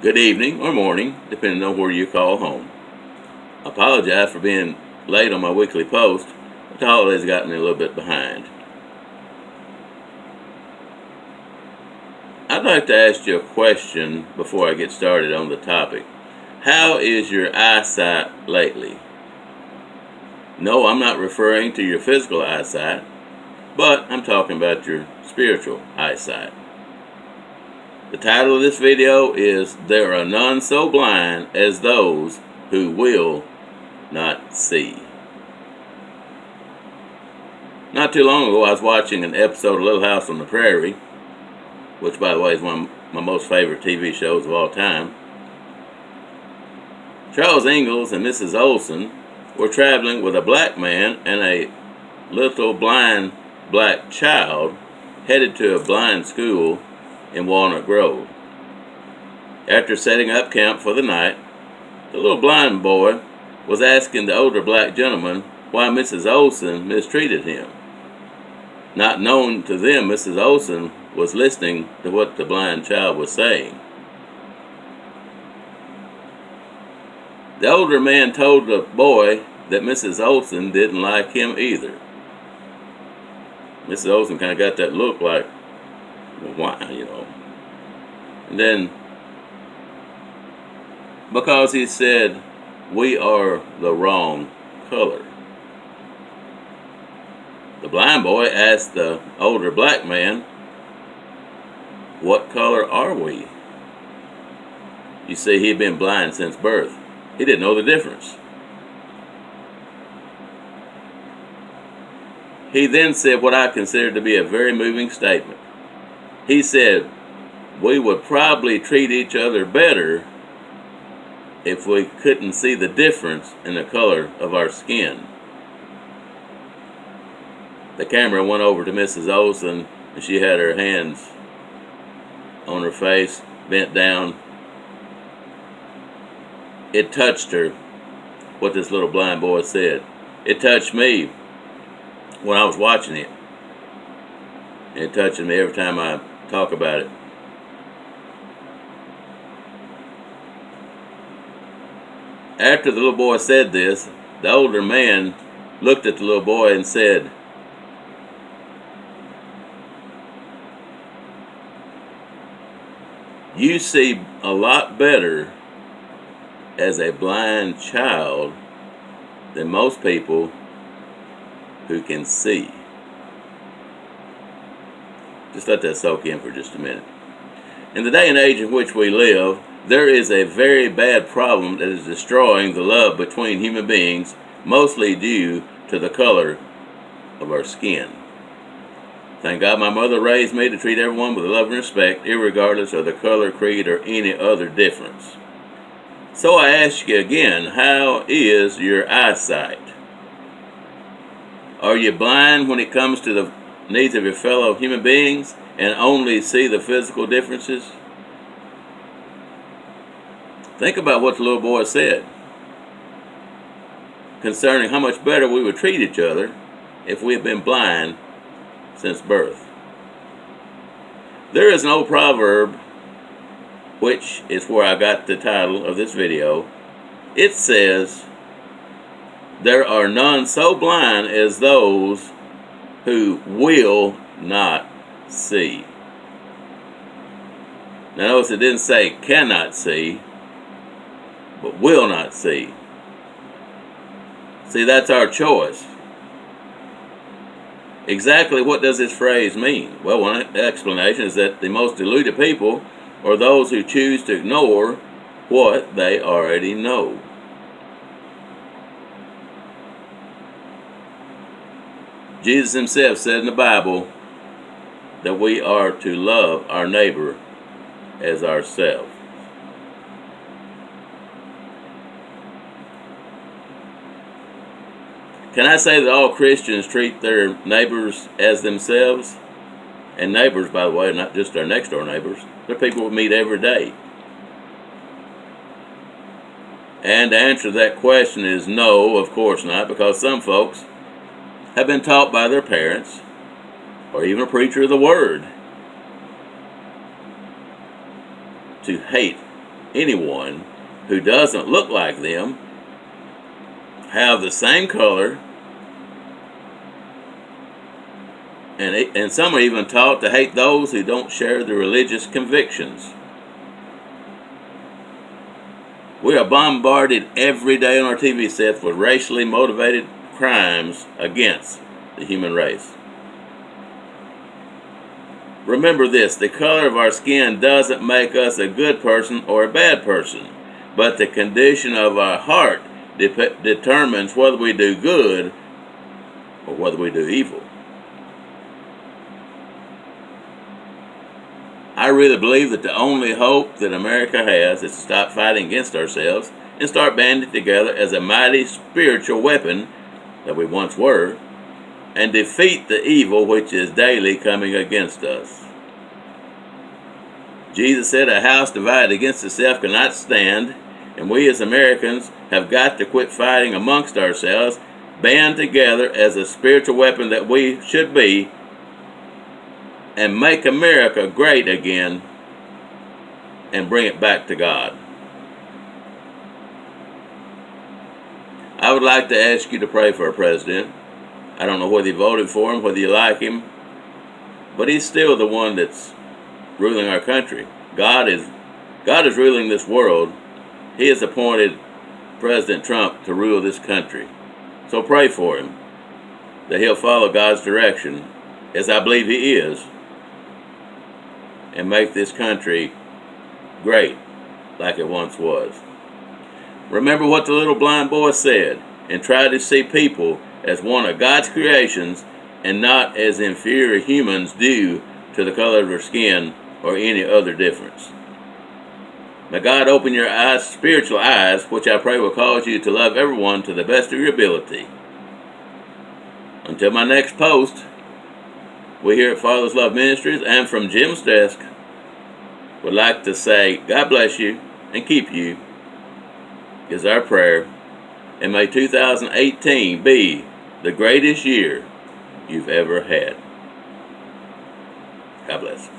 good evening or morning, depending on where you call home. I apologize for being late on my weekly post, but the holidays got me a little bit behind. I'd like to ask you a question before I get started on the topic. How is your eyesight lately? No, I'm not referring to your physical eyesight, but I'm talking about your spiritual eyesight. The title of this video is There Are None So Blind as Those Who Will Not See. Not too long ago, I was watching an episode of Little House on the Prairie, which, by the way, is one of my most favorite TV shows of all time. Charles Ingalls and Mrs. Olsen were traveling with a black man and a little blind black child headed to a blind school in Walnut Grove. After setting up camp for the night, the little blind boy was asking the older black gentleman why Mrs. Olsen mistreated him. Not known to them, Mrs. Olsen was listening to what the blind child was saying. The older man told the boy that Mrs. Olsen didn't like him either. Mrs. Olsen kind of got that look like, well, why, And then, because he said, we are the wrong color. The blind boy asked the older black man, what color are we? You see, he'd been blind since birth. He didn't know the difference. He then said what I consider to be a very moving statement. He said, we would probably treat each other better if we couldn't see the difference in the color of our skin. The camera went over to Mrs. Olsen, and she had her hands on her face, bent down. It touched her, what this little blind boy said. It touched me when I was watching it. And it touches me every time I talk about it. After the little boy said this, the older man looked at the little boy and said, you see a lot better as a blind child than most people who can see. Just let that soak in for just a minute. In the day and age in which we live, there is a very bad problem that is destroying the love between human beings, mostly due to the color of our skin. Thank God my mother raised me to treat everyone with love and respect, irregardless of the color, creed, or any other difference. So I ask you again, how is your eyesight? Are you blind when it comes to the needs of your fellow human beings and only see the physical differences? Think about what the little boy said concerning how much better we would treat each other if we had been blind since birth. There is an old proverb, which is where I got the title of this video. It says, there are none so blind as those who will not see. Now notice it didn't say cannot see, but will not see. See, that's our choice. Exactly what does this phrase mean? Well, one explanation is that the most deluded people are those who choose to ignore what they already know. Jesus himself said in the Bible that we are to love our neighbor as ourselves. Can I say that all Christians treat their neighbors as themselves? And neighbors, by the way, are not just our next door neighbors. They're people we meet every day. And the answer to that question is no, of course not, because some folks have been taught by their parents or even a preacher of the word to hate anyone who doesn't look like them, have the same color, and some are even taught to hate those who don't share their religious convictions. We are bombarded every day on our TV sets with racially motivated crimes against the human race. Remember this: the color of our skin doesn't make us a good person or a bad person, but the condition of our heart determines whether we do good or whether we do evil. I really believe that the only hope that America has is to stop fighting against ourselves and start banding together as a mighty spiritual weapon that we once were, and defeat the evil which is daily coming against us. Jesus said, "A house divided against itself cannot stand," and we as Americans have got to quit fighting amongst ourselves, band together as a spiritual weapon that we should be, and make America great again and bring it back to God. I would like to ask you to pray for our president. I don't know whether you voted for him, whether you like him, but he's still the one that's ruling our country. God is ruling this world. He has appointed President Trump to rule this country. So pray for him, that he'll follow God's direction, as I believe he is, and make this country great like it once was. Remember what the little blind boy said, and try to see people as one of God's creations and not as inferior humans due to the color of their skin or any other difference. May God open your eyes, spiritual eyes, which I pray will cause you to love everyone to the best of your ability. Until my next post, we here at Father's Love Ministries and from Jim's desk would like to say God bless you and keep you is our prayer, and may 2018 be the greatest year you've ever had. God bless.